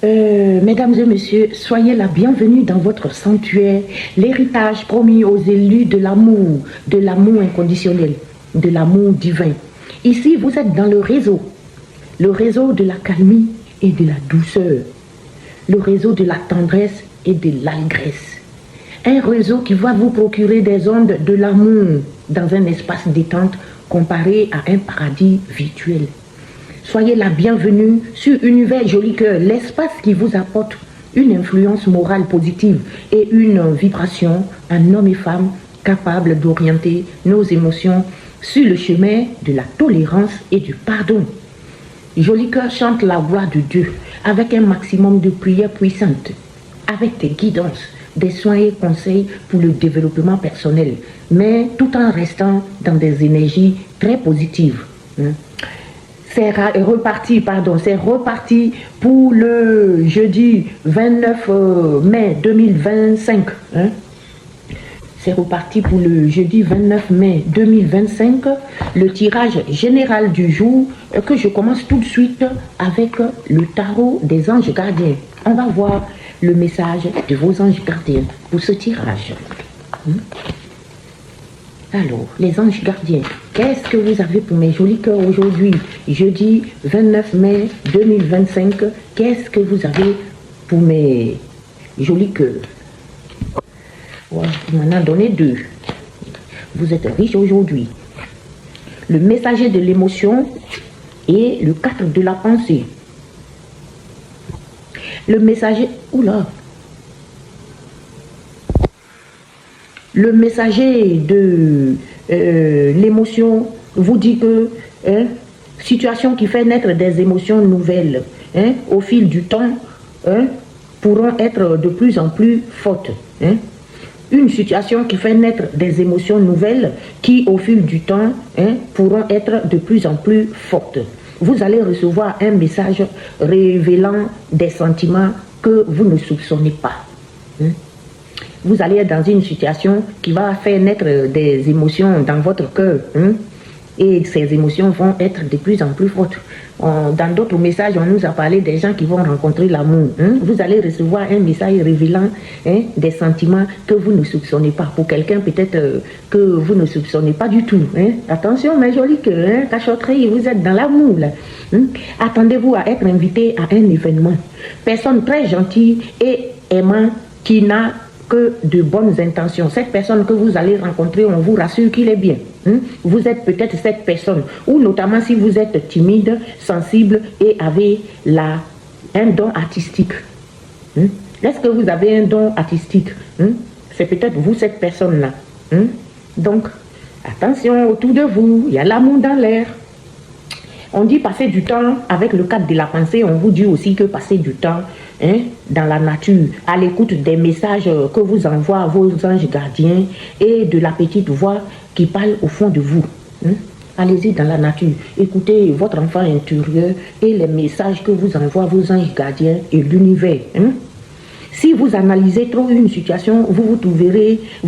Mesdames et messieurs, soyez la bienvenue dans votre sanctuaire, l'héritage promis aux élus de l'amour inconditionnel, de l'amour divin. Ici, vous êtes dans le réseau de la calmie et de la douceur, le réseau de la tendresse et de l'allégresse. Un réseau qui va vous procurer des ondes de l'amour dans un espace détente comparé à un paradis virtuel. Soyez la bienvenue sur Univers Joli Cœur, l'espace qui vous apporte une influence morale positive et une vibration en hommes et femmes capables d'orienter nos émotions sur le chemin de la tolérance et du pardon. Joli Cœur chante la voix de Dieu avec un maximum de prières puissantes, avec des guidances, des soins et conseils pour le développement personnel, mais tout en restant dans des énergies très positives. C'est reparti pour le jeudi 29 mai 2025. C'est reparti pour le jeudi 29 mai 2025, le tirage général du jour que je commence tout de suite avec le tarot des anges gardiens. On va voir le message de vos anges gardiens pour ce tirage. Alors, les anges gardiens, qu'est-ce que vous avez pour mes jolis cœurs aujourd'hui, jeudi 29 mai 2025? Qu'est-ce que vous avez pour mes jolis cœurs? Voilà, il m'en a donné deux. Vous êtes riche aujourd'hui. Le messager de l'émotion et le 4 de la pensée. Le messager... Oula! Le messager de l'émotion vous dit que situation qui fait naître des émotions nouvelles au fil du temps pourront être de plus en plus fortes. Une situation qui fait naître des émotions nouvelles qui au fil du temps pourront être de plus en plus fortes. Vous allez recevoir un message révélant des sentiments que vous ne soupçonnez pas. Vous allez être dans une situation qui va faire naître des émotions dans votre cœur. Et ces émotions vont être de plus en plus fortes. Dans d'autres messages, on nous a parlé des gens qui vont rencontrer l'amour. Vous allez recevoir un message révélant des sentiments que vous ne soupçonnez pas. Pour quelqu'un peut-être que vous ne soupçonnez pas du tout. Attention, mes jolis cœurs, cachotterie, vous êtes dans l'amour. Attendez-vous à être invité à un événement. Personne très gentille et aimant qui n'a que de bonnes intentions. Cette personne que vous allez rencontrer, on vous rassure qu'il est bien. Vous êtes peut-être cette personne, ou notamment si vous êtes timide, sensible et avez un don artistique. Est-ce que vous avez un don artistique? C'est peut-être vous cette personne-là. Donc, attention, autour de vous, il y a l'amour dans l'air. On dit passer du temps avec le cadre de la pensée, on vous dit aussi que passer du temps dans la nature, à l'écoute des messages que vous envoient vos anges gardiens et de la petite voix qui parle au fond de vous. Allez-y dans la nature, écoutez votre enfant intérieur et les messages que vous envoient vos anges gardiens et l'univers. Si vous analysez trop une situation, vous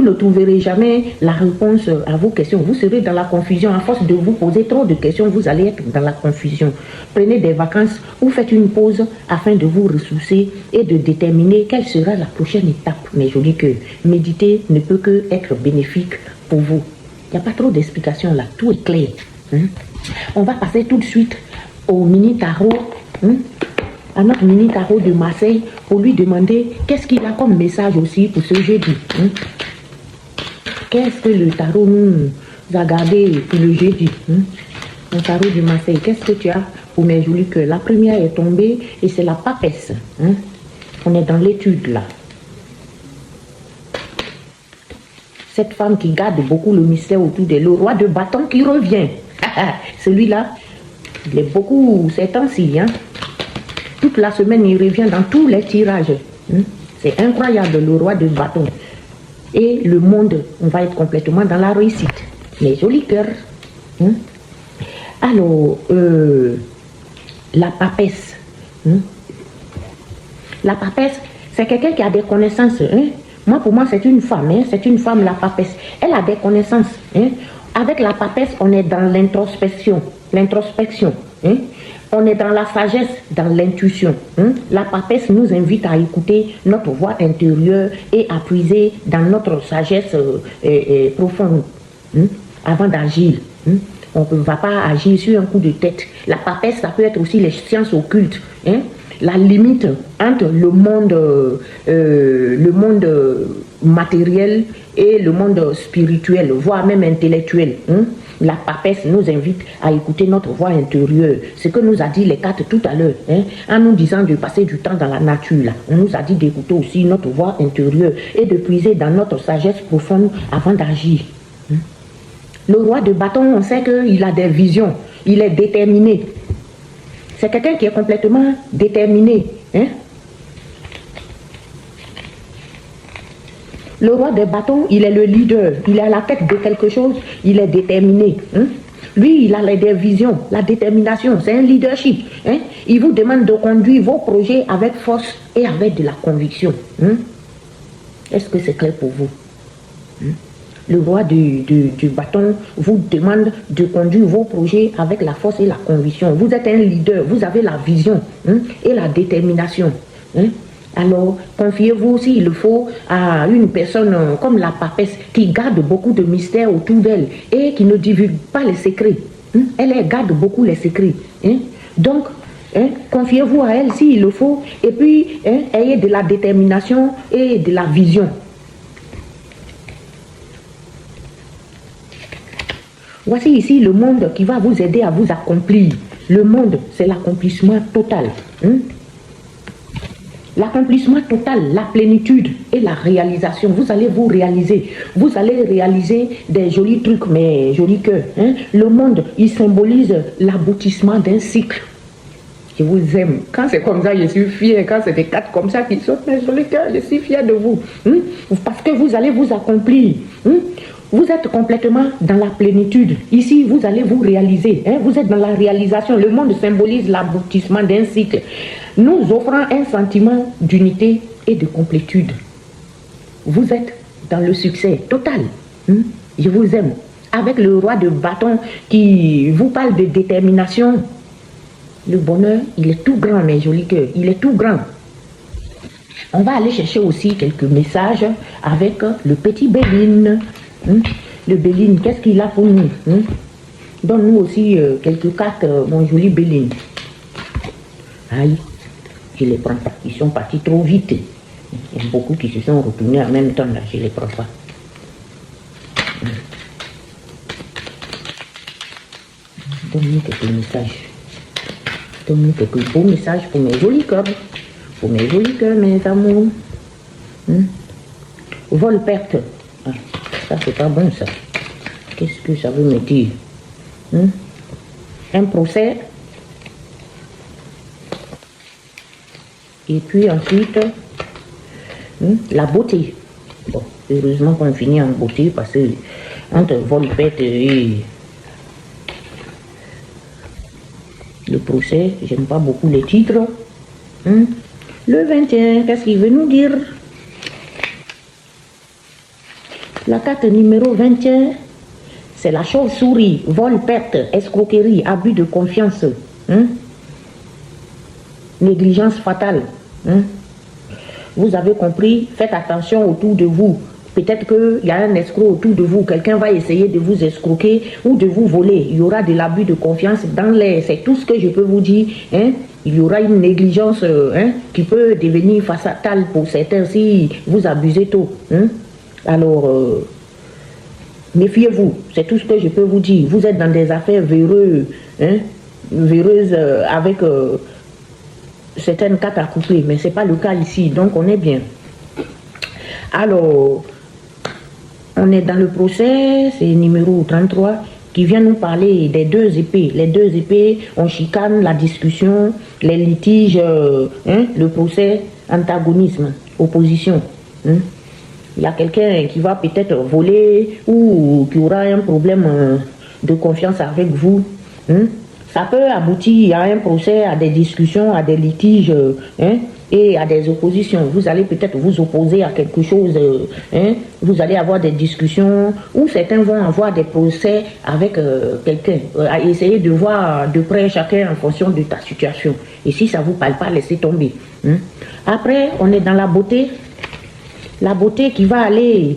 ne trouverez jamais la réponse à vos questions. Vous serez dans la confusion. À force de vous poser trop de questions, vous allez être dans la confusion. Prenez des vacances ou faites une pause afin de vous ressourcer et de déterminer quelle sera la prochaine étape. Mais je dis que méditer ne peut que être bénéfique pour vous. Il n'y a pas trop d'explications là. Tout est clair. On va passer tout de suite au mini-tarot. À notre mini-tarot de Marseille pour lui demander qu'est-ce qu'il a comme message aussi pour ce jeudi. Qu'est-ce que le tarot nous a gardé pour le jeudi? Le tarot de Marseille, qu'est-ce que tu as pour mes jolis cœurs? La première est tombée et c'est la papesse. On est dans l'étude là. Cette femme qui garde beaucoup le mystère autour d'elle, le roi de bâton qui revient. Celui-là, il est beaucoup ces temps-ci. Toute la semaine, il revient dans tous les tirages. C'est incroyable, le roi de bâton. Et le monde, on va être complètement dans la réussite. Les jolis cœurs. Alors, la papesse. La papesse, c'est quelqu'un qui a des connaissances. Pour moi, c'est une femme. C'est une femme, la papesse. Elle a des connaissances. Avec la papesse, on est dans l'introspection. On est dans la sagesse, dans l'intuition. La papesse nous invite à écouter notre voix intérieure et à puiser dans notre sagesse profonde avant d'agir. On ne va pas agir sur un coup de tête. La papesse, ça peut être aussi les sciences occultes. La limite entre le monde matériel et le monde spirituel, voire même intellectuel. La papesse nous invite à écouter notre voix intérieure. Ce que nous a dit les quatre tout à l'heure, en nous disant de passer du temps dans la nature. Là. On nous a dit d'écouter aussi notre voix intérieure et de puiser dans notre sagesse profonde avant d'agir. Le roi de bâton, on sait qu'il a des visions, il est déterminé. C'est quelqu'un qui est complètement déterminé. Le roi des bâtons, il est le leader, il est à la tête de quelque chose, il est déterminé. Lui, il a des visions, la détermination, c'est un leadership. Il vous demande de conduire vos projets avec force et avec de la conviction. Est-ce que c'est clair pour vous? Le roi du bâton vous demande de conduire vos projets avec la force et la conviction. Vous êtes un leader, vous avez la vision et la détermination. Alors, confiez-vous s'il le faut à une personne comme la papesse qui garde beaucoup de mystères autour d'elle et qui ne divulgue pas les secrets. Elle garde beaucoup les secrets. Donc, confiez-vous à elle s'il le faut et puis ayez de la détermination et de la vision. Voici ici le monde qui va vous aider à vous accomplir. Le monde, c'est l'accomplissement total. L'accomplissement total, la plénitude et la réalisation. Vous allez vous réaliser. Vous allez réaliser des jolis trucs, mais jolis cœurs. Le monde, il symbolise l'aboutissement d'un cycle. Je vous aime. Quand c'est comme ça, je suis fière. Quand c'est des quatre comme ça qui sortent mes jolis cœurs, je suis fière de vous. Parce que vous allez vous accomplir. Vous êtes complètement dans la plénitude. Ici, vous allez vous réaliser. Vous êtes dans la réalisation. Le monde symbolise l'aboutissement d'un cycle, nous offrant un sentiment d'unité et de complétude. Vous êtes dans le succès total. Je vous aime. Avec le roi de bâton qui vous parle de détermination. Le bonheur, il est tout grand, mes jolis cœurs. Il est tout grand. On va aller chercher aussi quelques messages avec le petit Béline. Le Béline, qu'est-ce qu'il a pour nous? Donne-nous aussi quelques cartes, mon joli Béline. Aïe, je ne les prends pas. Ils sont partis trop vite. Il y a beaucoup qui se sont retournés en même temps, là. Je ne les prends pas. Donne-nous quelques messages. Donne-nous quelques beaux messages pour mes jolis cœurs. Pour mes jolis cœurs, mes amours. Vol-perte. Ça, c'est pas bon, ça. Qu'est-ce que ça veut me dire? Un procès. Et puis ensuite, la beauté. Bon, heureusement qu'on finit en beauté parce que entre vol-perte et le procès, j'aime pas beaucoup les titres. Le 21, qu'est-ce qu'il veut nous dire? La carte numéro 21, c'est la chauve-souris, vol, perte, escroquerie, abus de confiance, négligence fatale. Vous avez compris, faites attention autour de vous. Peut-être qu'il y a un escroc autour de vous, quelqu'un va essayer de vous escroquer ou de vous voler. Il y aura de l'abus de confiance dans l'air, c'est tout ce que je peux vous dire. Il y aura une négligence qui peut devenir fatale pour certains si vous abusez tôt. Alors, méfiez-vous, c'est tout ce que je peux vous dire. Vous êtes dans des affaires véreuses, avec certaines cartes à couper, mais ce n'est pas le cas ici, donc on est bien. Alors, on est dans le procès, c'est numéro 33, qui vient nous parler des deux épées. Les deux épées, on chicane, la discussion, les litiges, le procès, antagonisme, opposition. Il y a quelqu'un qui va peut-être voler ou qui aura un problème de confiance avec vous. Ça peut aboutir à un procès, à des discussions, à des litiges. et à des oppositions. Vous allez peut-être vous opposer à quelque chose, vous allez avoir des discussions, ou certains vont avoir des procès avec quelqu'un, à essayer de voir de près chacun en fonction de ta situation. Et si ça ne vous parle pas, laissez tomber. Après, on est dans la beauté qui va aller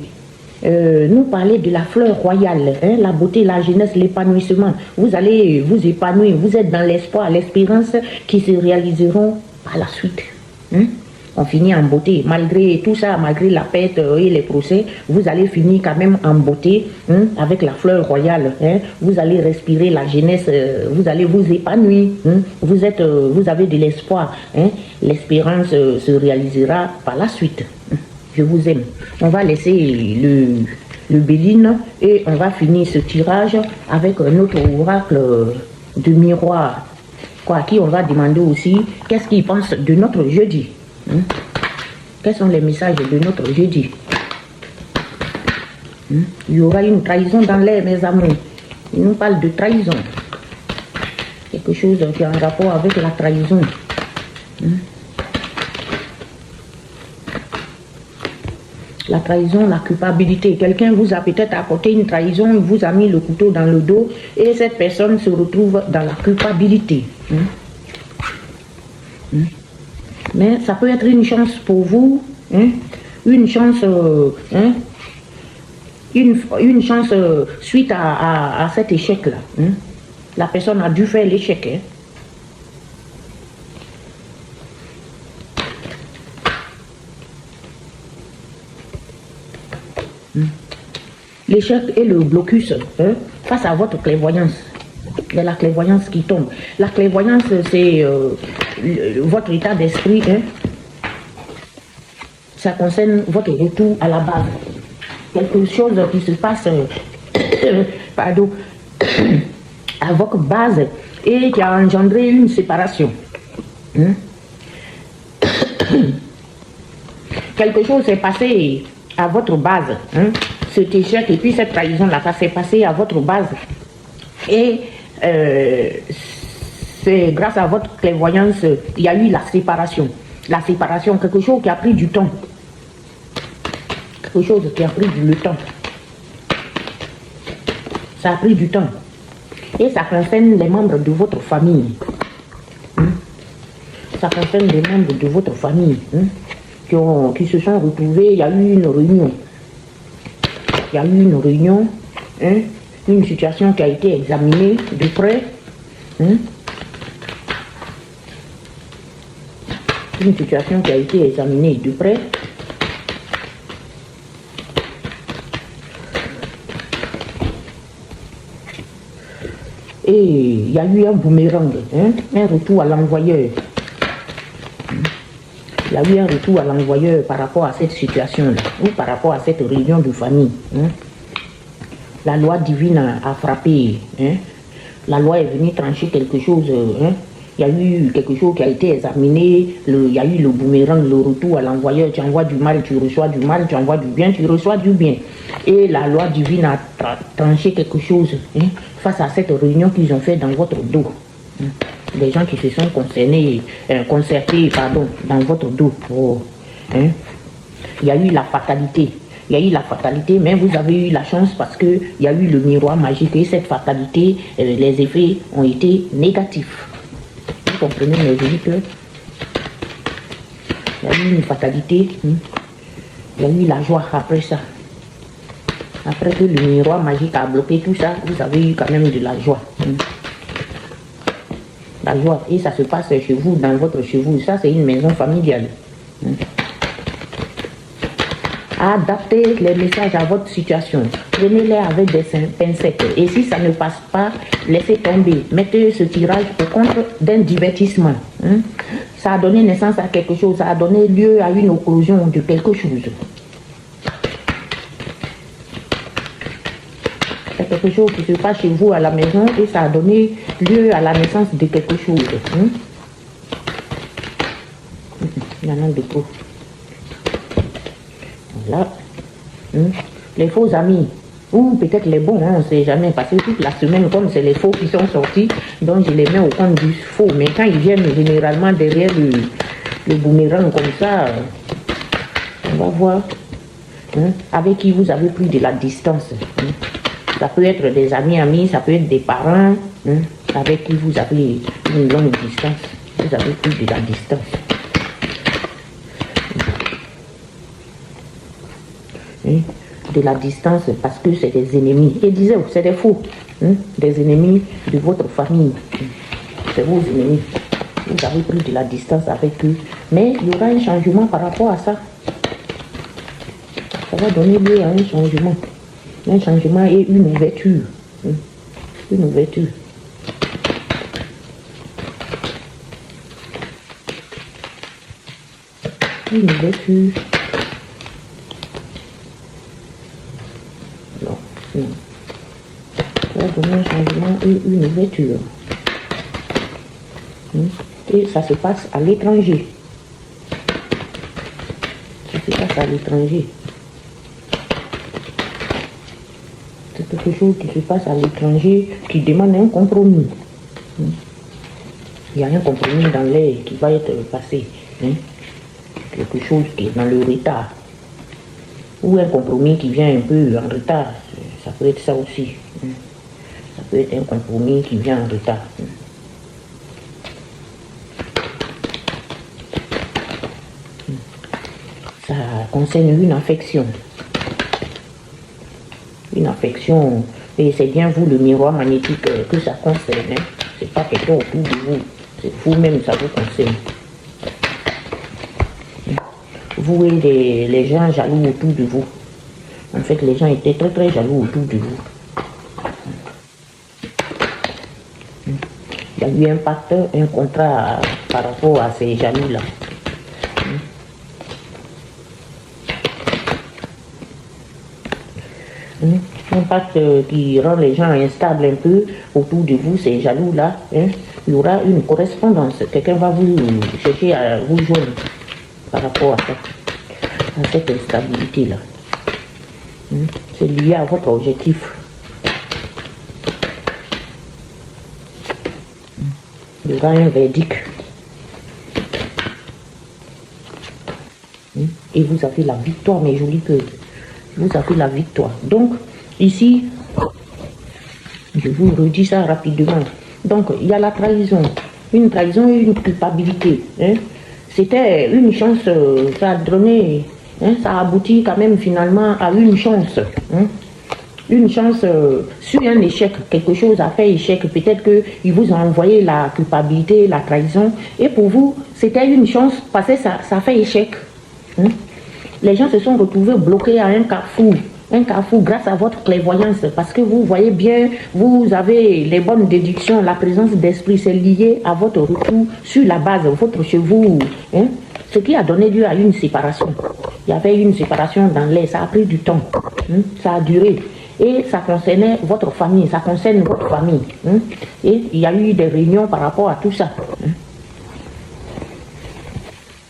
nous parler de la fleur royale, la beauté, la jeunesse, l'épanouissement. Vous allez vous épanouir, vous êtes dans l'espoir, l'espérance qui se réaliseront par la suite. On finit en beauté, malgré tout ça, malgré la pète et les procès, vous allez finir quand même en beauté, avec la fleur royale. Vous allez respirer la jeunesse, vous allez vous épanouir, vous avez de l'espoir, l'espérance se réalisera par la suite. Je vous aime. On va laisser le Béline et on va finir ce tirage avec notre oracle de miroir. À qui on va demander aussi qu'est-ce qu'il pense de notre jeudi. Quels sont les messages de notre jeudi? Il y aura une trahison dans l'air, mes amours. Il nous parle de trahison. Quelque chose qui a un rapport avec la trahison. La trahison, la culpabilité. Quelqu'un vous a peut-être apporté une trahison, il vous a mis le couteau dans le dos et cette personne se retrouve dans la culpabilité. Mais ça peut être une chance pour vous, une chance, une chance suite à cet échec-là. La personne a dû faire l'échec. L'échec et le blocus face à votre clairvoyance. Il y a la clairvoyance qui tombe. La clairvoyance, c'est votre état d'esprit. Ça concerne votre retour à la base. Quelque chose qui se passe pardon, à votre base et qui a engendré une séparation. Quelque chose s'est passé à votre base. Cet échec et puis cette trahison-là, ça s'est passé à votre base. Et c'est grâce à votre clairvoyance, il y a eu la séparation. La séparation, quelque chose qui a pris du temps. Quelque chose qui a pris du temps. Ça a pris du temps. Et ça concerne les membres de votre famille. Ça concerne les membres de votre famille qui se sont retrouvés. Il y a eu une réunion. Il y a eu une réunion, une situation qui a été examinée de près. Une situation qui a été examinée de près. Et il y a eu un boomerang, un retour à l'envoyeur. Il y a eu un retour à l'envoyeur par rapport à cette situation-là, ou par rapport à cette réunion de famille. La loi divine a frappé. La loi est venue trancher quelque chose. Il y a eu quelque chose qui a été examiné. Il y a eu le boomerang, le retour à l'envoyeur. Tu envoies du mal, tu reçois du mal. Tu envoies du bien, tu reçois du bien. Et la loi divine a tranché quelque chose face à cette réunion qu'ils ont fait dans votre dos. Des gens qui se sont concertés dans votre dos. Il y a eu la fatalité. Il y a eu la fatalité, mais vous avez eu la chance parce qu'il y a eu le miroir magique et cette fatalité, les effets ont été négatifs. Vous comprenez mes amis que il y a eu une fatalité, il y a eu la joie après ça. Après que le miroir magique a bloqué tout ça, vous avez eu quand même de la joie. La joie, et ça se passe chez vous, dans votre chez vous. Ça, c'est une maison familiale. Adaptez les messages à votre situation. Prenez-les avec des pincettes. Et si ça ne passe pas, laissez tomber. Mettez ce tirage au compte d'un divertissement. Ça a donné naissance à quelque chose. Ça a donné lieu à une occlusion de quelque chose. C'est quelque chose qui se passe chez vous à la maison et ça a donné lieu à la naissance de quelque chose. Il y en a de trop. Voilà. Les faux amis, ou peut-être les bons, on ne sait jamais, parce que toute la semaine, comme c'est les faux qui sont sortis, donc je les mets au compte du faux. Mais quand ils viennent généralement derrière le boomerang comme ça, on va voir avec qui vous avez pris de la distance. Ça peut être des amis, ça peut être des parents avec qui vous avez une longue distance. Vous avez pris de la distance. De la distance parce que c'est des ennemis. Et disait, c'est des faux. Des ennemis de votre famille. C'est vos ennemis. Vous avez pris de la distance avec eux. Mais il y aura un changement par rapport à ça. Ça va donner lieu à un changement. Un changement et une ouverture. Une ouverture. Une ouverture. Non, non. Ça va donner un changement et une ouverture. Et ça se passe à l'étranger. Ça se passe à l'étranger. C'est quelque chose qui se passe à l'étranger qui demande un compromis. Il y a un compromis dans l'air qui va être passé. Quelque chose qui est dans le retard. Ou un compromis qui vient un peu en retard. Ça peut être ça aussi. Ça peut être un compromis qui vient en retard. Ça concerne une affection. Une affection, et c'est bien vous le miroir magnétique que ça concerne. C'est pas quelqu'un autour de vous, c'est vous-même, ça vous concerne. Vous et les gens jaloux autour de vous. En fait, les gens étaient très très jaloux autour de vous. Il y a eu un pacte, un contrat par rapport à ces jaloux-là. Un pacte qui rend les gens instables un peu autour de vous, ces jaloux-là. Il y aura une correspondance. Quelqu'un va vous chercher à vous joindre par rapport à ça, à cette instabilité-là. C'est lié à votre objectif. Il y aura un verdict. Et vous avez la victoire, mes jolis cœurs. Vous avez la victoire. Donc, ici, je vous redis ça rapidement. Donc, il y a la trahison. Une trahison et une culpabilité. C'était une chance, ça a donné, ça a abouti quand même finalement à une chance. Une chance sur un échec. Quelque chose a fait échec. Peut-être qu'ils vous ont envoyé la culpabilité, la trahison. Et pour vous, c'était une chance parce que ça a fait échec. Les gens se sont retrouvés bloqués à un carrefour grâce à votre clairvoyance, parce que vous voyez bien, vous avez les bonnes déductions, la présence d'esprit, c'est lié à votre retour sur la base, votre chevaux, ce qui a donné lieu à une séparation. Il y avait une séparation dans l'air, ça a pris du temps, ça a duré, et ça concernait votre famille, ça concerne votre famille, et il y a eu des réunions par rapport à tout ça.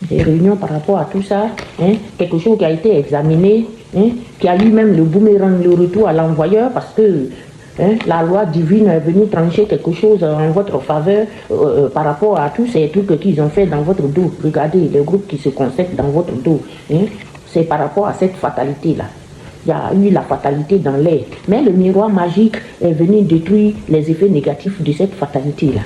Des réunions par rapport à tout ça, quelque chose qui a été examiné, qui a eu même le boomerang, le retour à l'envoyeur, parce que la loi divine est venue trancher quelque chose en votre faveur par rapport à tous ces trucs qu'ils ont fait dans votre dos. Regardez les groupes qui se consacrent dans votre dos. C'est par rapport à cette fatalité-là. Il y a eu la fatalité dans l'air. Mais le miroir magique est venu détruire les effets négatifs de cette fatalité-là.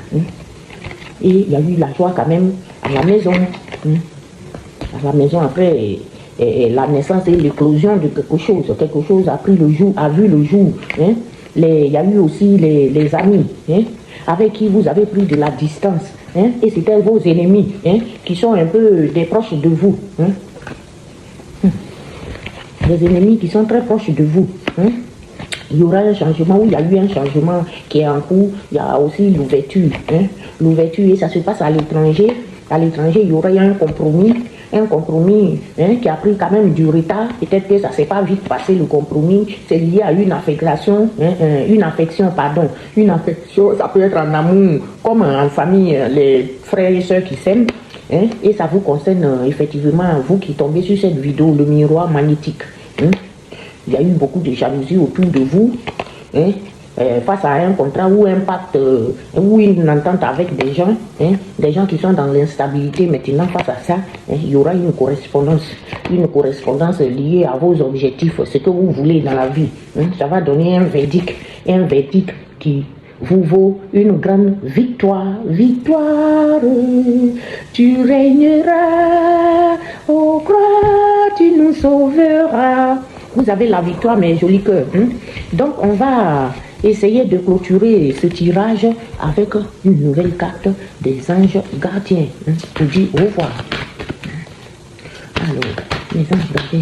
Et il y a eu la joie quand même à la maison. À la maison après la naissance et l'éclosion de quelque chose a pris le jour, a vu le jour. Il y a eu aussi les amis avec qui vous avez pris de la distance. Et c'était vos ennemis qui sont un peu des proches de vous. Des ennemis qui sont très proches de vous. Il y aura un changement, où il y a eu un changement qui est en cours. Il y a aussi l'ouverture. L'ouverture, et ça se passe à l'étranger. À l'étranger, il y aura un compromis qui a pris quand même du retard. Peut-être que ça ne s'est pas vite passé, le compromis. C'est lié à une affection, une affection, ça peut être en amour, comme en famille, les frères et sœurs qui s'aiment. Et ça vous concerne effectivement, vous qui tombez sur cette vidéo, le miroir magnétique. Il y a eu beaucoup de jalousie autour de vous. face à un contrat ou un pacte ou une entente avec des gens qui sont dans l'instabilité maintenant face à ça, il y aura une correspondance liée à vos objectifs, ce que vous voulez dans la vie. Ça va donner un verdict qui vous vaut une grande victoire. Victoire, tu régneras, ô croix, tu nous sauveras. Vous avez la victoire, mes jolis cœurs. Donc, on va essayer de clôturer ce tirage avec une nouvelle carte des anges gardiens pour dire au revoir. Alors, mes anges gardiens,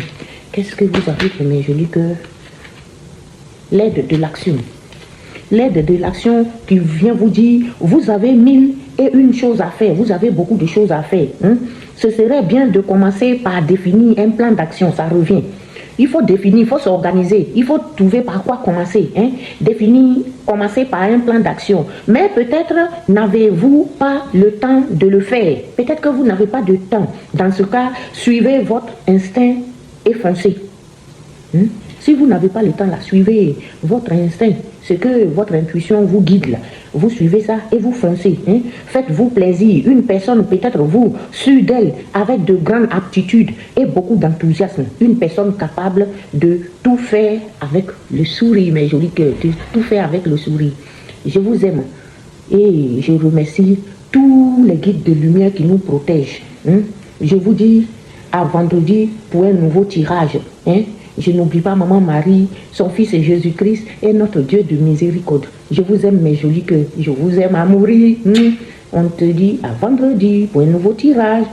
qu'est-ce que vous avez pour mes jolis cœurs? L'aide de l'action. L'aide de l'action qui vient vous dire, vous avez 1001 choses à faire, vous avez beaucoup de choses à faire. Ce serait bien de commencer par définir un plan d'action, ça revient. Il faut définir, il faut s'organiser, il faut trouver par quoi commencer. Définir, commencer par un plan d'action. Mais peut-être n'avez-vous pas le temps de le faire. Peut-être que vous n'avez pas de temps. Dans ce cas, suivez votre instinct et foncez. Si vous n'avez pas le temps, là, suivez votre instinct. Ce que votre intuition vous guide là. Vous suivez ça et vous foncez. Faites-vous plaisir. Une personne, peut-être vous, sûre d'elle, avec de grandes aptitudes et beaucoup d'enthousiasme. Une personne capable de tout faire avec le sourire, mes jolis cœurs. De tout faire avec le sourire. Je vous aime. Et je remercie tous les guides de lumière qui nous protègent. Je vous dis à vendredi pour un nouveau tirage. Je n'oublie pas Maman Marie, son fils Jésus-Christ et notre Dieu de miséricorde. Je vous aime, mes jolis cœurs. Je vous aime à mourir. On te dit à vendredi pour un nouveau tirage.